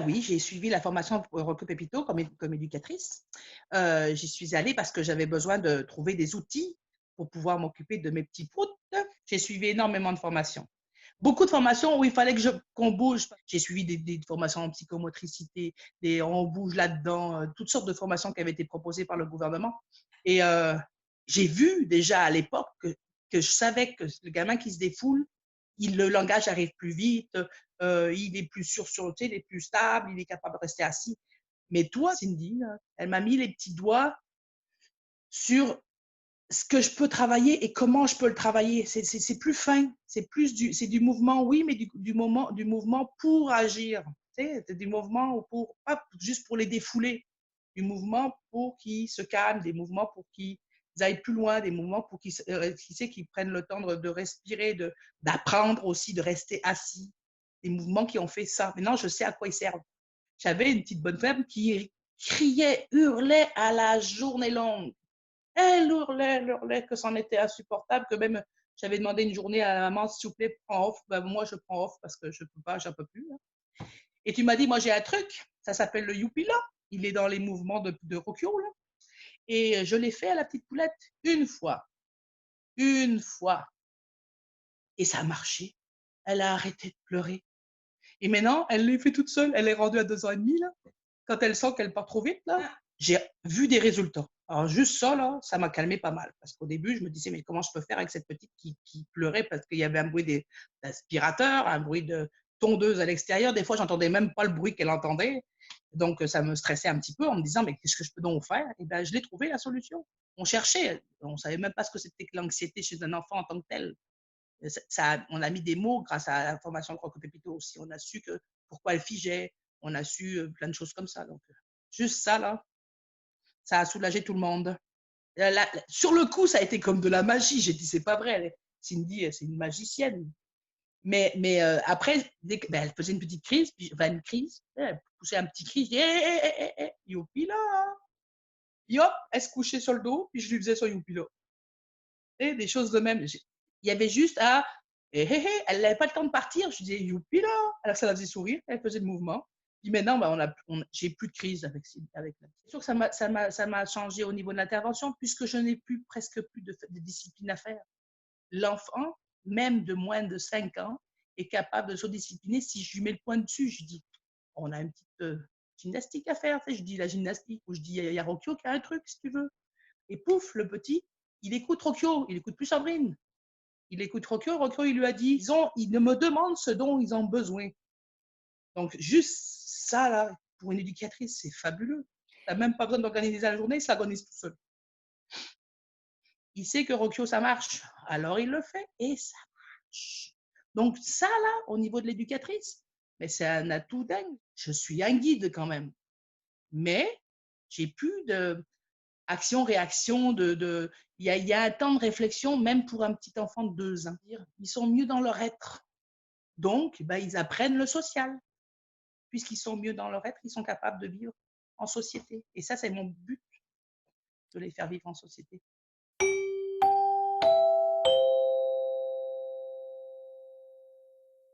oui, j'ai suivi la formation pour Rocco Pépito comme éducatrice. J'y suis allée parce que j'avais besoin de trouver des outils pour pouvoir m'occuper de mes petits proutes. J'ai suivi énormément de formations. Beaucoup de formations où il fallait qu'on bouge. J'ai suivi des formations en psychomotricité, on bouge là-dedans, toutes sortes de formations qui avaient été proposées par le gouvernement. Et j'ai vu déjà à l'époque que je savais que le gamin qui se défoule, le langage arrive plus vite, il est plus sûr sur, tu sais, il est plus stable, il est capable de rester assis. Mais toi, Cindy, elle m'a mis les petits doigts sur ce que je peux travailler et comment je peux le travailler. C'est plus fin, c'est du mouvement, oui, mais du mouvement pour agir. Tu sais, c'est du mouvement pour, pas juste pour les défouler, du mouvement pour qu'ils se calment, des mouvements pour qu'ils aillent plus loin, des mouvements pour qu'ils prennent le temps de respirer, d'apprendre aussi, de rester assis. Des mouvements qui ont fait ça. Maintenant, je sais à quoi ils servent. J'avais une petite bonne femme qui criait, hurlait à la journée longue. Elle hurlait, que c'en était insupportable, que même j'avais demandé une journée à la maman, s'il vous plaît, prends off. Ben, moi, je prends off parce que je peux pas, j'en peux plus. Là. Et tu m'as dit, moi, j'ai un truc, ça s'appelle le Youpi là. Il est dans les mouvements de Rokyo, là. Et je l'ai fait à la petite poulette une fois. Une fois. Et ça a marché. Elle a arrêté de pleurer. Et maintenant, elle l'a fait toute seule. Elle est rendue à 2 ans et demi, là. Quand elle sent qu'elle part trop vite, là, j'ai vu des résultats. Alors, juste ça, là, ça m'a calmé pas mal. Parce qu'au début, je me disais, mais comment je peux faire avec cette petite qui pleurait parce qu'il y avait un bruit d'aspirateur, un bruit de tondeuse à l'extérieur. Des fois, j'entendais même pas le bruit qu'elle entendait. Donc, ça me stressait un petit peu en me disant, mais qu'est-ce que je peux donc faire? Et bien, je l'ai trouvé, la solution. On cherchait. On savait même pas ce que c'était que l'anxiété chez un enfant en tant que tel. On a mis des mots grâce à la formation de Rocco Pépito aussi. On a su pourquoi elle figeait. On a su plein de choses comme ça. Donc, juste ça, là, ça a soulagé tout le monde. Sur le coup, ça a été comme de la magie. J'ai dit, c'est pas vrai. Cindy, c'est une magicienne. Mais après, elle faisait une petite crise, une crise, elle poussait un petit cri, je dis, youpi là. Et hop, elle se couchait sur le dos, puis je lui faisais son youpi là. Et des choses de même. Il y avait juste elle n'avait pas le temps de partir. Je disais, youpi là. Alors ça la faisait sourire, elle faisait le mouvement. Puis maintenant, j'ai plus de crise avec la. C'est sûr que ça m'a changé au niveau de l'intervention, puisque je n'ai presque plus de discipline à faire. L'enfant, même de moins de 5 ans, est capable de se discipliner si je lui mets le point dessus. Je dis, on a une petite gymnastique à faire. Tu sais, je dis la gymnastique, ou je dis, il y a Rokyo qui a un truc, si tu veux. Et pouf, le petit, il écoute Rokyo, il écoute plus Sandrine. Il écoute Rokyo, Rokyo, il lui a dit, ils me demandent ce dont ils ont besoin. Donc, juste ça, là, pour une éducatrice, c'est fabuleux. Tu n'as même pas besoin d'organiser la journée, il s'organise tout seul. Il sait que Rokyo, ça marche, alors il le fait et ça marche. Donc, ça, là, au niveau de l'éducatrice, mais c'est un atout dingue. Je suis un guide quand même. Mais j'ai plus de action-réaction, il y a un temps de réflexion, même pour un petit enfant de 2 ans. Ils sont mieux dans leur être. Donc, ils apprennent le social. Puisqu'ils sont mieux dans leur être, ils sont capables de vivre en société. Et ça, c'est mon but, de les faire vivre en société.